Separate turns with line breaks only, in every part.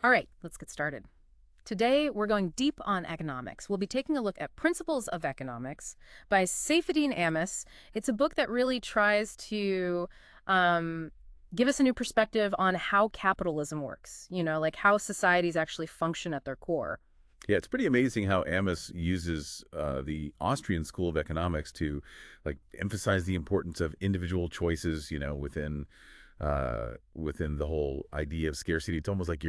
All right, let's get started. Today, we're going deep on economics. We'll be taking a look at Principles of Economics by Saifedean Ammous. It's a book that really tries to um, give us a new perspective on how capitalism works, like how societies actually function at their core.
Yeah, it's pretty amazing how Ammous uses the Austrian school of economics to like emphasize the importance of individual choices, within the whole idea of scarcity. It's almost like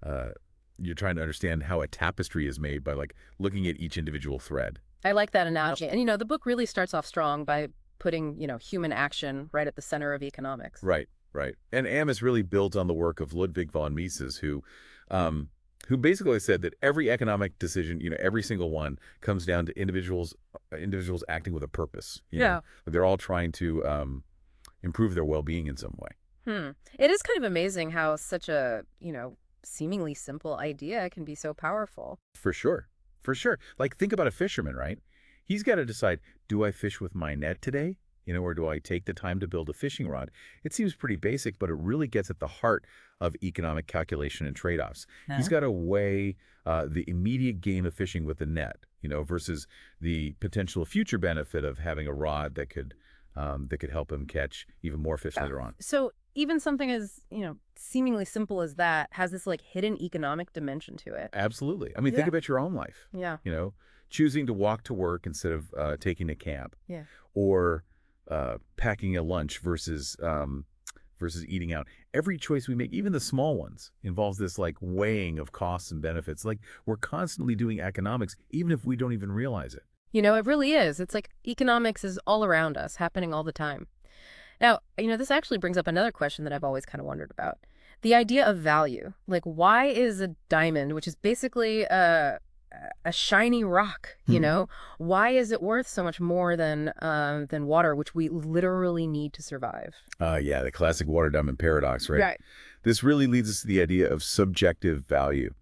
uh, you're trying to understand how a tapestry is made by like looking at each individual thread.
I like that analogy. And, the book really starts off strong by putting, human action right at the center of economics.
Right, right. And Ammous really builds on the work of Ludwig von Mises, who basically said that every economic decision, every single one comes down to individuals acting with a purpose.
Yeah.
They're all trying to improve their well-being in some way.
It is kind of amazing how such a, seemingly simple idea can be so powerful.
For sure. For sure. Like, think about a fisherman, right? He's got to decide, do I fish with my net today? Or do I take the time to build a fishing rod? It seems pretty basic, but it really gets at the heart of economic calculation and trade-offs. He's got to weigh the immediate gain of fishing with the net, versus the potential future benefit of having a rod that could help him catch even more fish later on.
So even something as, seemingly simple as that has this like hidden economic dimension to it.
Absolutely. I mean, think about your own life.
Yeah.
Choosing to walk to work instead of taking a cab,
Yeah.
or packing a lunch versus eating out. Every choice we make, even the small ones, involves this like weighing of costs and benefits. Like, we're constantly doing economics, even if we don't even realize it.
It really is. It's like economics is all around us, happening all the time. Now, this actually brings up another question that I've always kind of wondered about. The idea of value. Like, why is a diamond, which is basically a shiny rock, why is it worth so much more than water, which we literally need to survive?
Yeah, the classic water diamond paradox, right?
Right.
This really leads us to the idea of subjective value.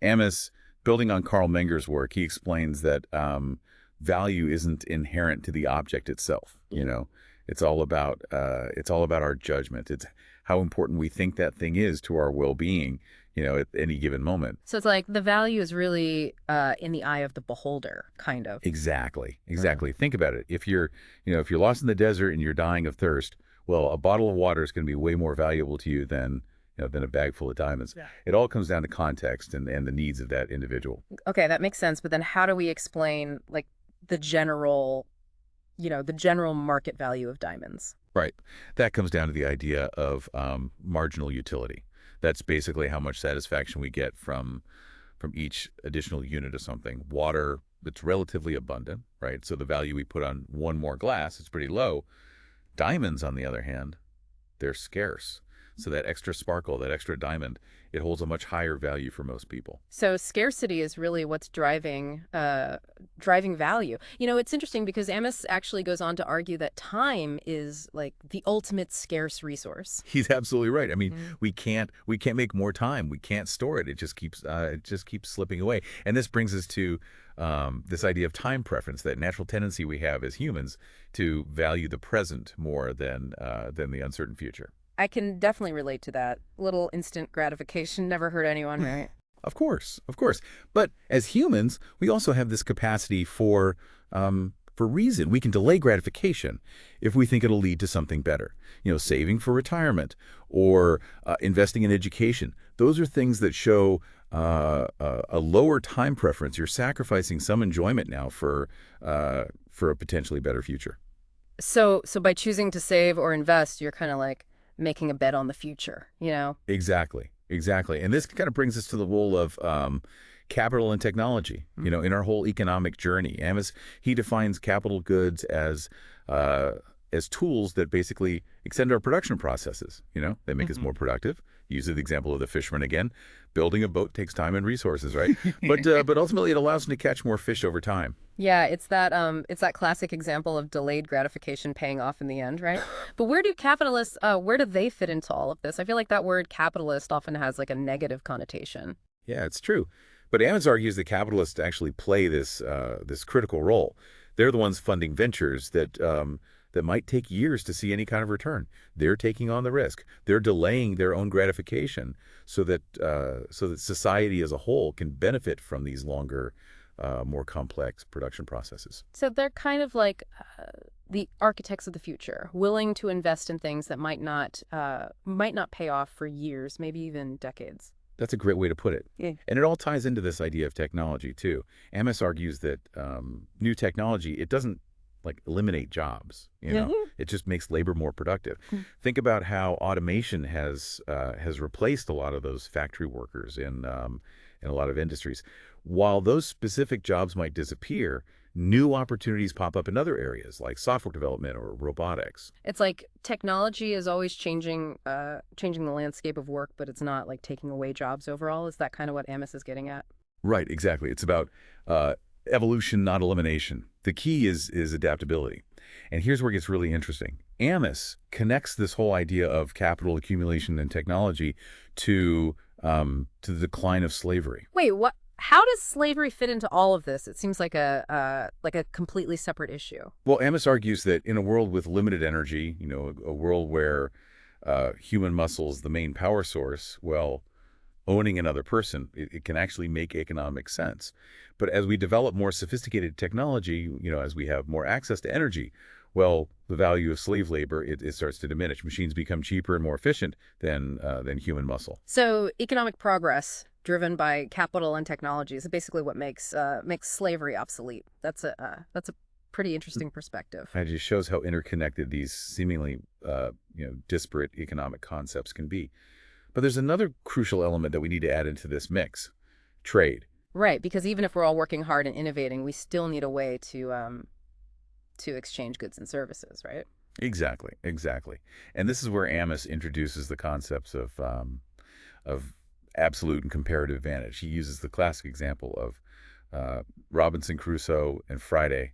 Ammous, building on Carl Menger's work, he explains that value isn't inherent to the object itself. It's all about our judgment. It's how important we think that thing is to our well-being, at any given moment.
So it's like the value is really in the eye of the beholder, kind of.
Exactly. Think about it. If you're lost in the desert and you're dying of thirst, well, a bottle of water is going to be way more valuable to you than a bag full of diamonds.
Yeah.
It all comes down to context and the needs of that individual.
Okay, that makes sense. But then how do we explain like the general, the general market value of diamonds?
Right. That comes down to the idea of marginal utility. That's basically how much satisfaction we get from each additional unit of something. Water, it's relatively abundant, right? So the value we put on one more glass is pretty low. Diamonds, on the other hand, they're scarce. So that extra sparkle, that extra diamond, it holds a much higher value for most people.
So scarcity is really what's driving value. It's interesting because Amos actually goes on to argue that time is like the ultimate scarce resource.
He's absolutely right. I mean, we can't make more time. We can't store it. It just keeps slipping away. And this brings us to this idea of time preference, that natural tendency we have as humans to value the present more than the uncertain future.
I can definitely relate to that. Little instant gratification never hurt anyone, right?
Of course, of course. But as humans, we also have this capacity for reason. We can delay gratification if we think it'll lead to something better. Saving for retirement or investing in education. Those are things that show a lower time preference. You're sacrificing some enjoyment now for a potentially better future.
So by choosing to save or invest, you're kind of like making a bet on the future.
Exactly. And this kind of brings us to the role of capital and technology, in our whole economic journey. Ammous, he defines capital goods as tools that basically extend our production processes. They make us more productive. Use the example of the fisherman again. Building a boat takes time and resources, right? But ultimately it allows them to catch more fish over time.
Yeah, it's that classic example of delayed gratification paying off in the end, right? But where do they fit into all of this? I feel like that word capitalist often has like a negative connotation.
Yeah, it's true. But Ammons argues that capitalists actually play this critical role. They're the ones funding ventures that that might take years to see any kind of return. They're taking on the risk. They're delaying their own gratification so that society as a whole can benefit from these longer, more complex production processes.
So they're kind of like the architects of the future, willing to invest in things that might not pay off for years, maybe even decades.
That's a great way to put it.
Yeah.
And it all ties into this idea of technology, too. Ammous argues that new technology, it doesn't like eliminate jobs, It just makes labor more productive. Think about how automation has replaced a lot of those factory workers in a lot of industries. While those specific jobs might disappear, new opportunities pop up in other areas like software development or robotics.
It's like technology is always changing the landscape of work, but it's not like taking away jobs overall. Is that kind of what Amos is getting at?
Right, exactly. It's about evolution, not elimination. The key is adaptability. And here's where it gets really interesting. Ammous connects this whole idea of capital accumulation and technology to the decline of slavery.
Wait, what? How does slavery fit into all of this? It seems like a completely separate issue.
Well, Ammous argues that in a world with limited energy, a world where human muscle is the main power source, well, owning another person, it can actually make economic sense. But as we develop more sophisticated technology, as we have more access to energy, well, the value of slave labor, it starts to diminish. Machines become cheaper and more efficient than human muscle.
So economic progress driven by capital and technology is basically what makes slavery obsolete. That's a pretty interesting perspective.
And it just shows how interconnected these seemingly disparate economic concepts can be. But there's another crucial element that we need to add into this mix: trade.
Right, because even if we're all working hard and innovating, we still need a way to exchange goods and services, right?
Exactly, exactly. And this is where Ammous introduces the concepts of absolute and comparative advantage. He uses the classic example of Robinson Crusoe and Friday,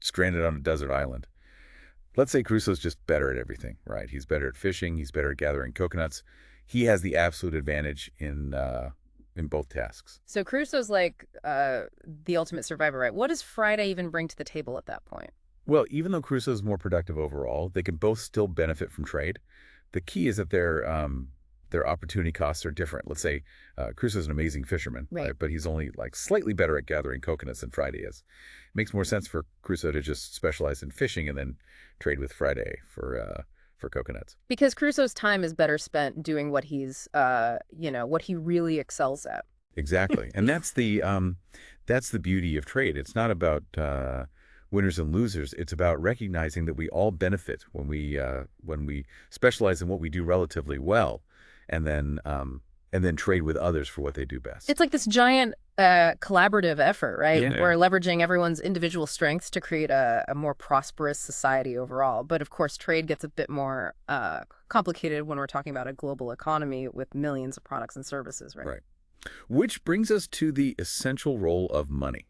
stranded on a desert island. Let's say Crusoe's just better at everything, right? He's better at fishing. He's better at gathering coconuts. He has the absolute advantage in both tasks.
So Crusoe's like the ultimate survivor, right? What does Friday even bring to the table at that point?
Well, even though Crusoe's more productive overall, they can both still benefit from trade. The key is that their opportunity costs are different. Let's say Crusoe's an amazing fisherman,
Right.
but he's only like slightly better at gathering coconuts than Friday is. It makes more sense for Crusoe to just specialize in fishing and then trade with Friday for coconuts.
Because Crusoe's time is better spent doing what what he really excels at.
Exactly, and that's the beauty of trade. It's not about winners and losers. It's about recognizing that we all benefit when we specialize in what we do relatively well, and then trade with others for what they do best.
It's like this giant collaborative effort, right?
Yeah.
We're leveraging everyone's individual strengths to create a more prosperous society overall. But of course, trade gets a bit more complicated when we're talking about a global economy with millions of products and services, right?
Right. Which brings us to the essential role of money.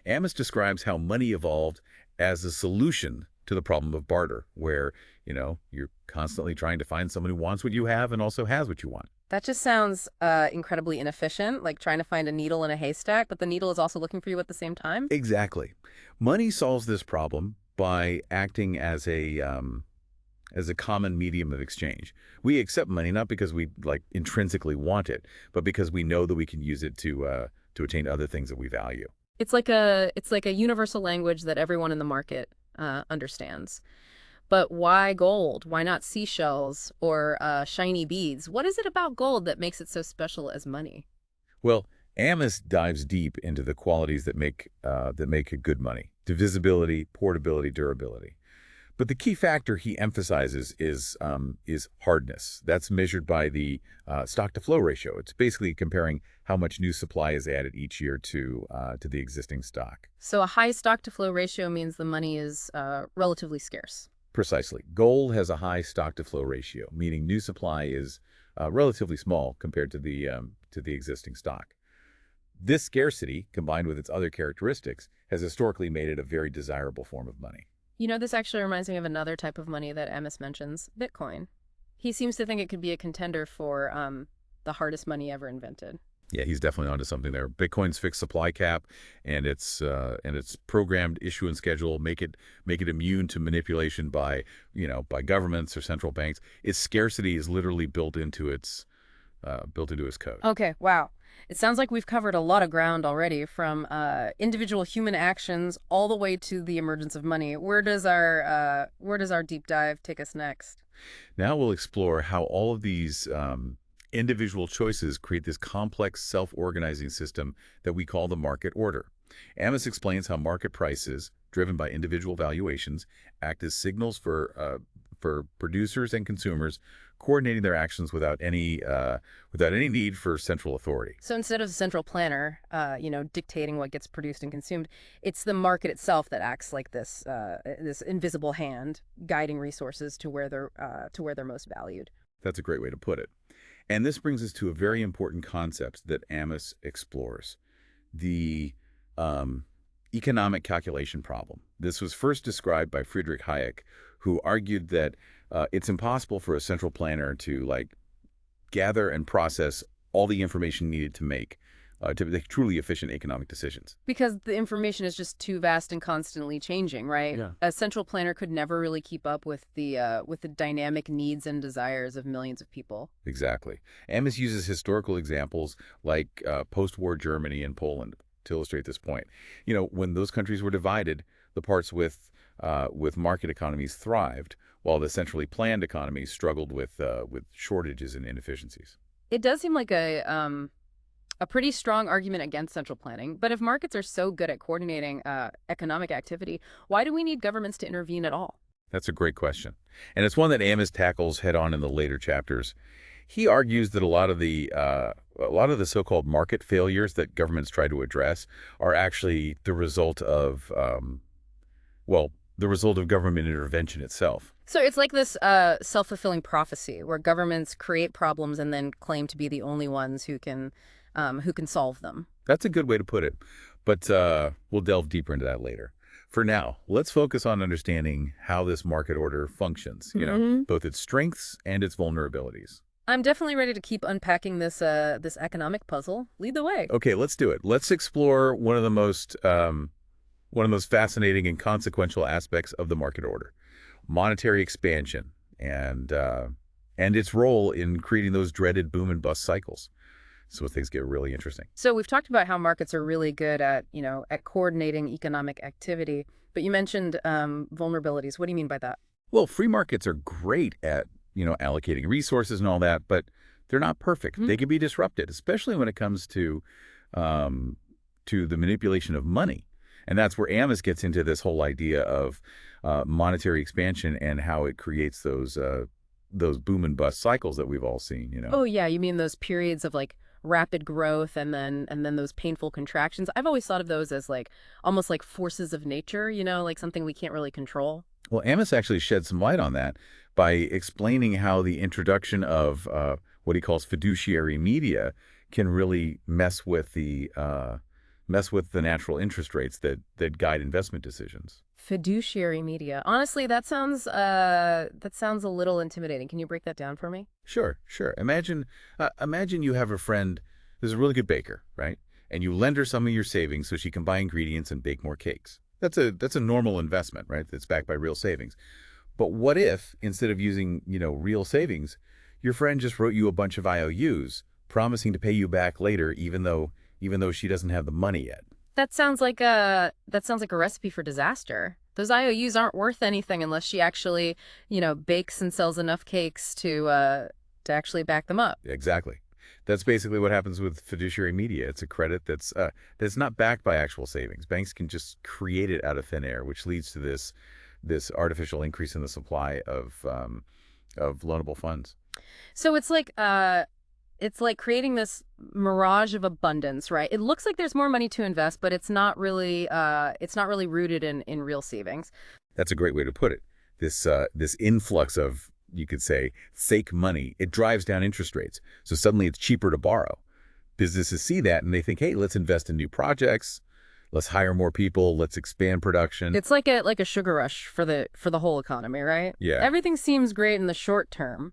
Ammous describes how money evolved as a solution to the problem of barter, where, you're constantly trying to find someone who wants what you have and also has what you want.
That just sounds incredibly inefficient, like trying to find a needle in a haystack, but the needle is also looking for you at the same time.
Exactly. Money solves this problem by acting as a common medium of exchange. We accept money not because we intrinsically want it, but because we know that we can use it to attain other things that we value.
It's like a universal language that everyone in the market understands. But why gold? Why not seashells or shiny beads? What is it about gold that makes it so special as money?
Well, Ammous dives deep into the qualities that make a good money: divisibility, portability, durability. But the key factor he emphasizes is hardness. That's measured by the stock-to-flow ratio. It's basically comparing how much new supply is added each year to the existing stock.
So a high stock-to-flow ratio means the money is relatively scarce.
Precisely. Gold has a high stock-to-flow ratio, meaning new supply is relatively small compared to the existing stock. This scarcity, combined with its other characteristics, has historically made it a very desirable form of money.
This actually reminds me of another type of money that Amos mentions, Bitcoin. He seems to think it could be a contender for the hardest money ever invented.
Yeah, he's definitely onto something there. Bitcoin's fixed supply cap and its programmed issue and schedule make it immune to manipulation by, by governments or central banks. Its scarcity is literally built into its code.
Okay, wow. It sounds like we've covered a lot of ground already, from individual human actions all the way to the emergence of money. Where does our deep dive take us next?
Now we'll explore how all of these individual choices create this complex self-organizing system that we call the market order. Ammous explains how market prices, driven by individual valuations, act as signals for producers and consumers, coordinating their actions without any need for central authority.
So instead of the central planner, dictating what gets produced and consumed, it's the market itself that acts like this invisible hand, guiding resources to where they're most valued.
That's a great way to put it. And this brings us to a very important concept that Ammous explores, the economic calculation problem. This was first described by Friedrich Hayek, who argued that it's impossible for a central planner to gather and process all the information needed to make truly efficient economic decisions.
Because the information is just too vast and constantly changing, right?
Yeah.
A central planner could never really keep up with the dynamic needs and desires of millions of people.
Exactly. Ammous uses historical examples like post-war Germany and Poland to illustrate this point. When those countries were divided, the parts with market economies thrived, while the centrally planned economies struggled with shortages and inefficiencies.
It does seem like a pretty strong argument against central planning. But if markets are so good at coordinating economic activity, why do we need governments to intervene at all?
That's a great question, and it's one that Ammous tackles head on in the later chapters. He argues that a lot of the so-called market failures that governments try to address are actually the result of the result of government intervention itself.
So it's like this self-fulfilling prophecy where governments create problems and then claim to be the only ones who can solve them.
That's a good way to put it, but we'll delve deeper into that later. For now, let's focus on understanding how this market order functions, both its strengths and its vulnerabilities.
I'm definitely ready to keep unpacking this economic puzzle. Lead the way.
Okay, let's do it. Let's explore one of the most fascinating and consequential aspects of the market order, monetary expansion and its role in creating those dreaded boom and bust cycles. So things get really interesting.
So we've talked about how markets are really good at coordinating economic activity, but you mentioned vulnerabilities. What do you mean by that?
Well, free markets are great at, allocating resources and all that, but they're not perfect. They can be disrupted, especially when it comes to the manipulation of money. And that's where Ammous gets into this whole idea of monetary expansion and how it creates those boom and bust cycles that we've all seen.
Oh yeah, you mean those periods of rapid growth and then those painful contractions? I've always thought of those as almost like forces of nature, like something we can't really control.
Well, Ammous actually shed some light on that by explaining how the introduction of what he calls fiduciary media can really mess with the natural interest rates that guide investment decisions.
Fiduciary media. Honestly, that sounds a little intimidating. Can you break that down for me?
Sure. Imagine you have a friend who's a really good baker, right? And you lend her some of your savings so she can buy ingredients and bake more cakes. That's a normal investment, right? That's backed by real savings. But what if, instead of using, real savings, your friend just wrote you a bunch of IOUs, promising to pay you back later, even though she doesn't have the money yet?
That sounds like a recipe for disaster. Those IOUs aren't worth anything unless she actually, bakes and sells enough cakes to actually back them up.
Exactly. That's basically what happens with fiduciary media. It's a credit that's not backed by actual savings. Banks can just create it out of thin air, which leads to this artificial increase in the supply of loanable funds.
So it's like creating this mirage of abundance, right? It looks like there's more money to invest, but it's not really rooted in real savings.
That's a great way to put it. This influx of, you could say, fake money, it drives down interest rates. So suddenly it's cheaper to borrow. Businesses see that and they think, hey, let's invest in new projects. Let's hire more people. Let's expand production.
It's like a sugar rush for the whole economy, right?
Yeah.
Everything seems great in the short term,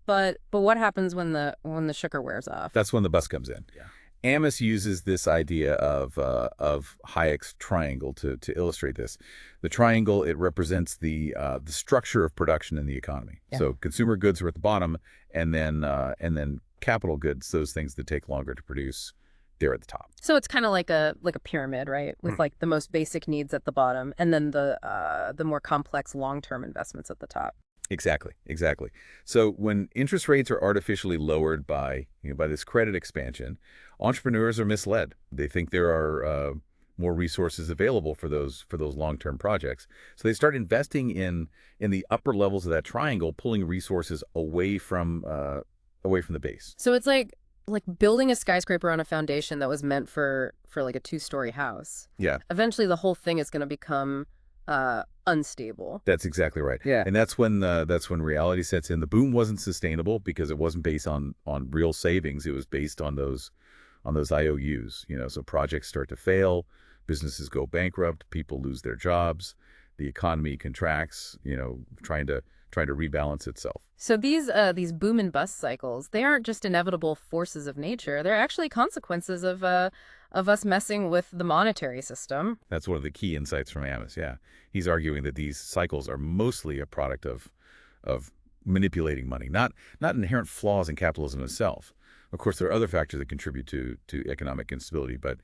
but what happens when the sugar wears off?
That's when the bus comes in. Yeah. Ammous uses this idea of Hayek's triangle to illustrate this. The triangle, it represents the structure of production in the economy.
Yeah.
So consumer goods are at the bottom, and then capital goods, those things that take longer to produce, they're at the top.
So it's kind of like a pyramid, right? With like the most basic needs at the bottom, and then the more complex long-term investments at the top.
Exactly, exactly. So when interest rates are artificially lowered by this credit expansion, entrepreneurs are misled. They think there are more resources available for those long-term projects. So they start investing in the upper levels of that triangle, pulling resources away from the base.
So it's like building a skyscraper on a foundation that was meant for like a two-story house.
Yeah.
Eventually, the whole thing is going to become unstable.
That's exactly right.
Yeah.
And that's when reality sets in. The boom wasn't sustainable because it wasn't based on real savings. It was based on those IOUs. So projects start to fail, businesses go bankrupt, people lose their jobs, the economy contracts. Trying to rebalance itself.
So these boom and bust cycles, they aren't just inevitable forces of nature. They're actually consequences of us messing with the monetary system.
That's one of the key insights from Ammous. Yeah, he's arguing that these cycles are mostly a product of manipulating money, not inherent flaws in capitalism itself. Of course, there are other factors that contribute to economic instability, but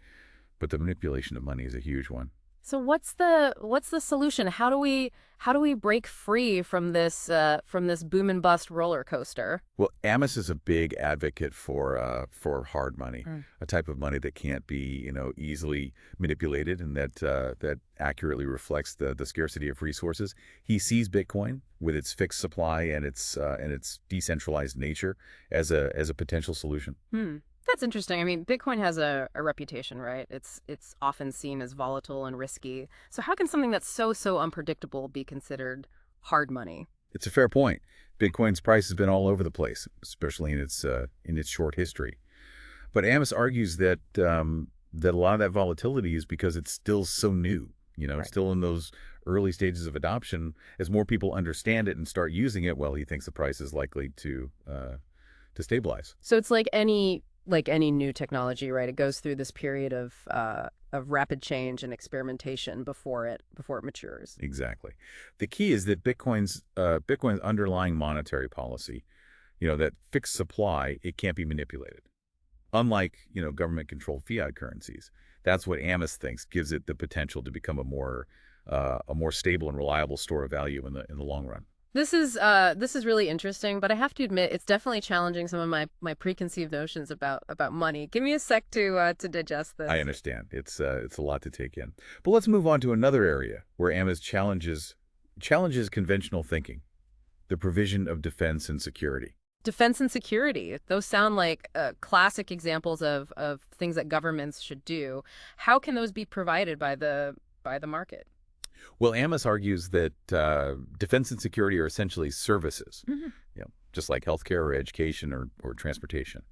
the manipulation of money is a huge one.
So what's the solution? How do we break free from this boom and bust roller coaster?
Well, Ammous is a big advocate for hard money, a type of money that can't be easily manipulated and that accurately reflects the scarcity of resources. He sees Bitcoin with its fixed supply and its decentralized nature as a potential solution.
That's interesting. I mean, Bitcoin has a reputation, right? It's often seen as volatile and risky. So how can something that's so unpredictable be considered hard money?
It's a fair point. Bitcoin's price has been all over the place, especially in its short history. But Ammous argues that that a lot of that volatility is because it's still so new.
Right.
It's still in those early stages of adoption. As more people understand it and start using it, well, he thinks the price is likely to stabilize.
So it's like any new technology, right? It goes through this period of rapid change and experimentation before it matures.
Exactly. The key is that Bitcoin's underlying monetary policy, that fixed supply, it can't be manipulated. Unlike, government-controlled fiat currencies. That's what Ammous thinks gives it the potential to become a more stable and reliable store of value in the long run.
This is really interesting, but I have to admit it's definitely challenging some of my preconceived notions about money. Give me a sec to digest this.
I understand. It's a lot to take in. But let's move on to another area where Ammous challenges conventional thinking, the provision of defense and security.
Defense and security, those sound like classic examples of things that governments should do. How can those be provided by the market?
Well, Ammous argues that defense and security are essentially services, just like healthcare or education or transportation.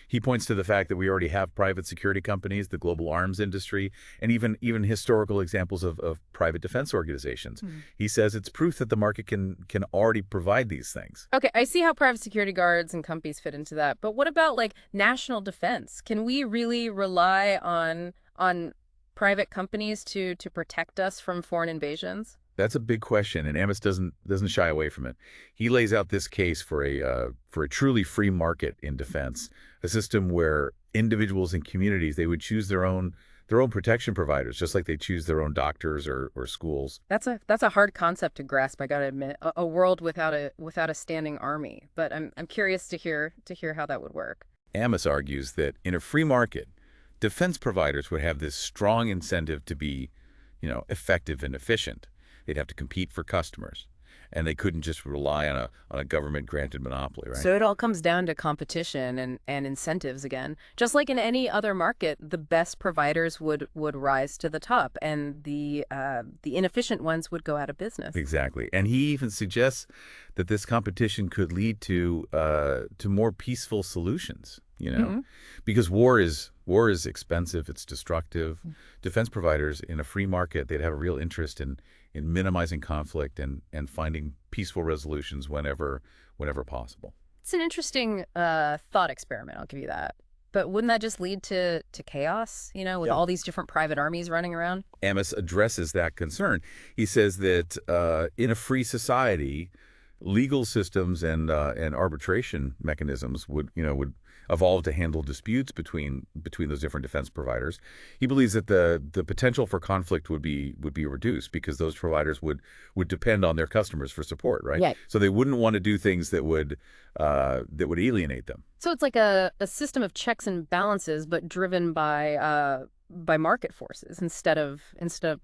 He points to the fact that we already have private security companies, the global arms industry, and even historical examples of private defense organizations. He says it's proof that the market can already provide these things.
Okay, I see how private security guards and companies fit into that. But what about like national defense? Can we really rely on private companies to protect us from foreign invasions?
That's a big question, and Ammous doesn't shy away from it. He lays out this case for a truly free market in defense, a system where individuals and communities, they would choose their own protection providers, just like they choose their own doctors or schools.
That's a hard concept to grasp, I gotta admit. A world without a standing army. But I'm curious to hear how that would work.
Ammous argues that in a free market, defense providers would have this strong incentive to be, effective and efficient. They'd have to compete for customers, and they couldn't just rely on a government-granted monopoly, right?
So it all comes down to competition and incentives again. Just like in any other market, the best providers would rise to the top, and the inefficient ones would go out of business.
Exactly. And he even suggests that this competition could lead to more peaceful solutions, because war is expensive, it's destructive. Defense providers in a free market, they'd have a real interest in minimizing conflict and finding peaceful resolutions whenever possible.
It's an interesting thought experiment, I'll give you that. But wouldn't that just lead to chaos, with
Yeah.
all these different private armies running around?
Ammous addresses that concern. He says that in a free society, legal systems and arbitration mechanisms would evolve to handle disputes between those different defense providers. He believes that the potential for conflict would be reduced because those providers would depend on their customers for support, right?
Yeah.
So they wouldn't want to do things that would alienate them.
So it's like a system of checks and balances, but driven by market forces instead of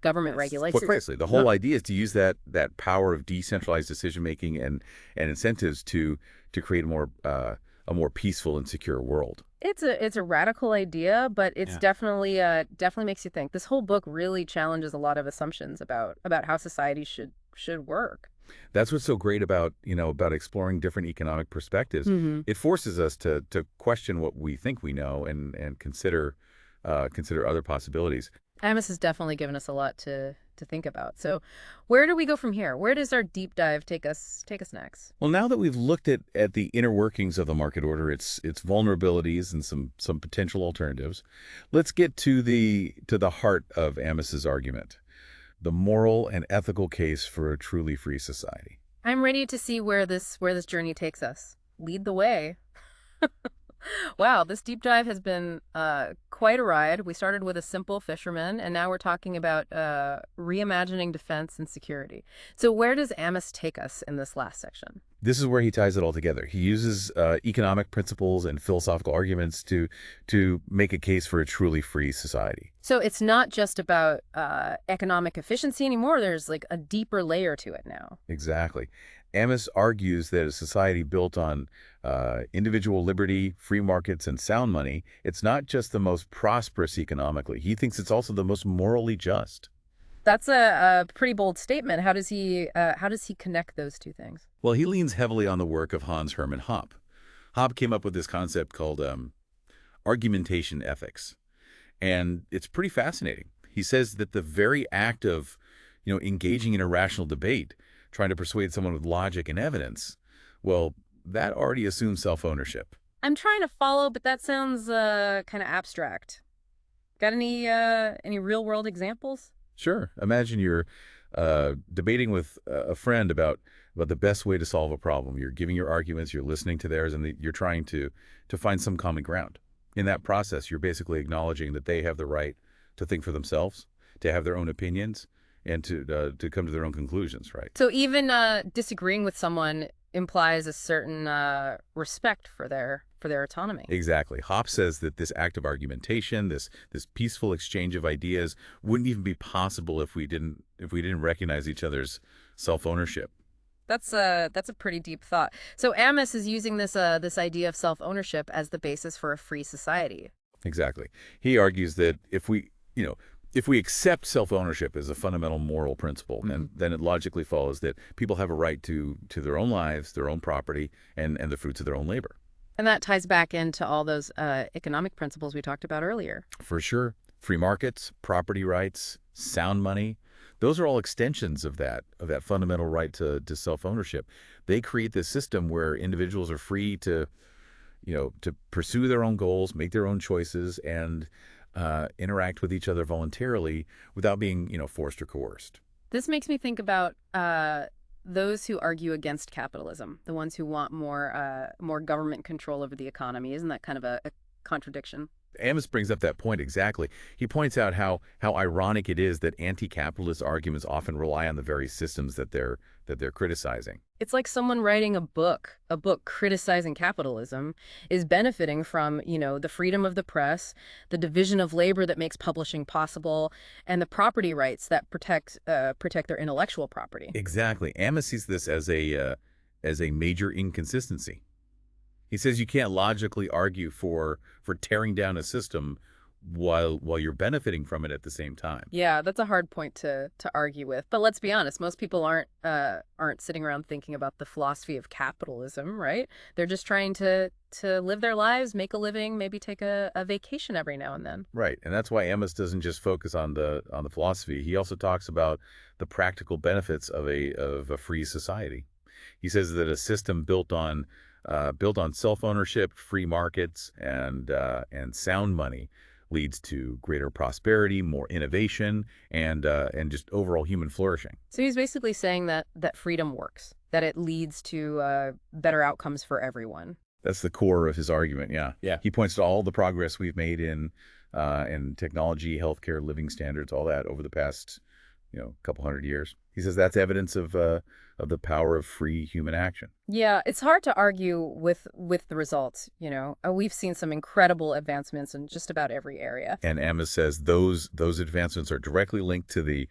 government regulations.
Precisely. The whole idea is to use that power of decentralized decision making and incentives to create a more peaceful and secure world.
It's a radical idea, but it's
Yeah.
definitely makes you think. This whole book really challenges a lot of assumptions about how society should work.
That's what's so great about exploring different economic perspectives.
Hmm.
It forces us to question what we think we know and consider other possibilities.
Amos has definitely given us a lot to think about. So, where do we go from here? Where does our deep dive take us next?
Well, now that we've looked at the inner workings of the market order, its vulnerabilities and some potential alternatives, let's get to the heart of Amos's argument, the moral and ethical case for a truly free society.
I'm ready to see where this journey takes us. Lead the way. Wow, this deep dive has been quite a ride. We started with a simple fisherman, and now we're talking about reimagining defense and security. So where does Amos take us in this last section?
This is where he ties it all together. He uses economic principles and philosophical arguments to make a case for a truly free society.
So it's not just about economic efficiency anymore. There's like a deeper layer to it now.
Exactly. Ammous argues that a society built on individual liberty, free markets, and sound money, it's not just the most prosperous economically. He thinks it's also the most morally just.
That's a pretty bold statement. How does he connect those two things?
Well, he leans heavily on the work of Hans Hermann Hoppe. Hoppe came up with this concept called argumentation ethics, and it's pretty fascinating. He says that the very act of, engaging in a rational debate, trying to persuade someone with logic and evidence, well, that already assumes self-ownership.
I'm trying to follow, but that sounds kind of abstract. Got any real world examples?
Sure. Imagine you're debating with a friend about the best way to solve a problem. You're giving your arguments, you're listening to theirs, and you're trying to find some common ground. In that process, you're basically acknowledging that they have the right to think for themselves, to have their own opinions, and to come to their own conclusions, right?
So even disagreeing with someone implies a certain respect for their autonomy.
Exactly. Hoppe says that this act of argumentation, this peaceful exchange of ideas, wouldn't even be possible if we didn't recognize each other's self-ownership.
That's a pretty deep thought. So Amos is using this idea of self-ownership as the basis for a free society.
Exactly. He argues that if we accept self-ownership as a fundamental moral principle, then it logically follows that people have a right to their own lives, their own property, and the fruits of their own labor.
And that ties back into all those economic principles we talked about earlier.
For sure. Free markets, property rights, sound money, those are all extensions of that fundamental right to self-ownership. They create this system where individuals are free to pursue their own goals, make their own choices, and interact with each other voluntarily without being, forced or coerced.
This makes me think about those who argue against capitalism, the ones who want more government control over the economy. Isn't that kind of a contradiction?
Ammous brings up that point exactly. He points out how ironic it is that anti-capitalist arguments often rely on the very systems that they're criticizing.
It's like someone writing a book criticizing capitalism is benefiting from, the freedom of the press, the division of labor that makes publishing possible, and the property rights that protect their intellectual property.
Exactly. Ammous sees this as a major inconsistency. He says you can't logically argue for tearing down a system while you're benefiting from it at the same time.
Yeah, that's a hard point to argue with. But let's be honest, most people aren't sitting around thinking about the philosophy of capitalism, right? They're just trying to live their lives, make a living, maybe take a vacation every now and then.
Right, and that's why Ammous doesn't just focus on the philosophy. He also talks about the practical benefits of a free society. He says that a system built on built on self-ownership, free markets, and sound money leads to greater prosperity, more innovation, and just overall human flourishing.
So he's basically saying that freedom works, that it leads to better outcomes for everyone.
That's the core of his argument, yeah.
Yeah.
He points to all the progress we've made in technology, healthcare, living standards, all that over the past, couple hundred years. He says that's evidence of the power of free human action.
Yeah, it's hard to argue with the results. We've seen some incredible advancements in just about every area.
And Ammous says those advancements are directly linked to the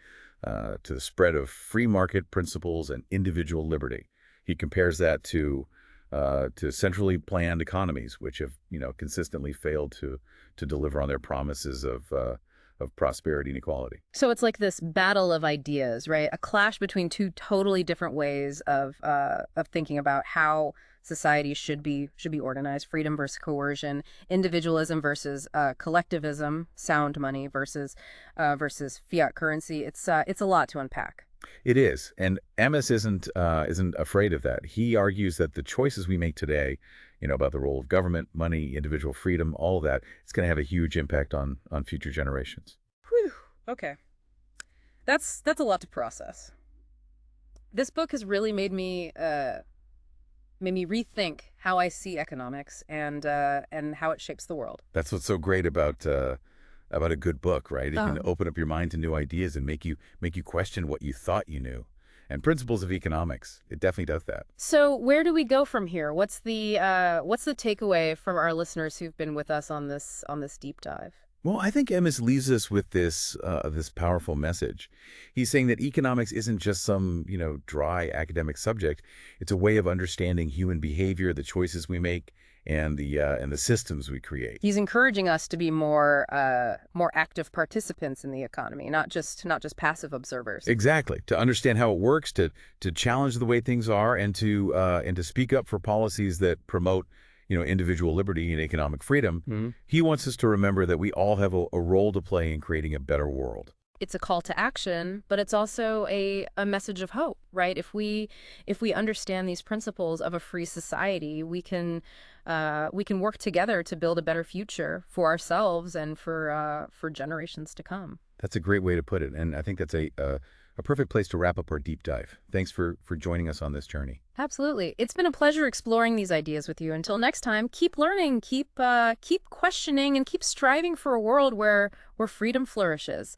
spread of free market principles and individual liberty. He compares that to centrally planned economies, which have consistently failed to deliver on their promises of prosperity and equality.
So it's like this battle of ideas, right? A clash between two totally different ways of thinking about how society should be organized: freedom versus coercion, individualism versus collectivism, sound money versus fiat currency. It's a lot to unpack.
It is, and Ammous isn't afraid of that. He argues that the choices we make today, about the role of government, money, individual freedom, all of that, it's going to have a huge impact on future generations.
Whew. Okay, that's a lot to process. This book has really made me rethink how I see economics and how it shapes the world.
That's what's so great about a good book, right? It can open up your mind to new ideas and make you question what you thought you knew. And Principles of Economics, it definitely does that.
So where do we go from here? What's the takeaway from our listeners who've been with us on this deep dive?
Well, I think Ammous leaves us with this powerful message. He's saying that economics isn't just some, dry academic subject. It's a way of understanding human behavior, the choices we make, and the systems we create.
He's encouraging us to be more active participants in the economy, not just passive observers.
Exactly. To understand how it works, to challenge the way things are, and to speak up for policies that promote individual liberty and economic freedom.
Mm-hmm.
He wants us to remember that we all have a role to play in creating a better world.
It's a call to action, but it's also a message of hope, right? If we understand these principles of a free society, we can work together to build a better future for ourselves and for generations to come.
That's a great way to put it, and I think that's a perfect place to wrap up our deep dive. Thanks for joining us on this journey.
Absolutely. It's been a pleasure exploring these ideas with you. Until next time, keep learning, keep questioning, and keep striving for a world where freedom flourishes.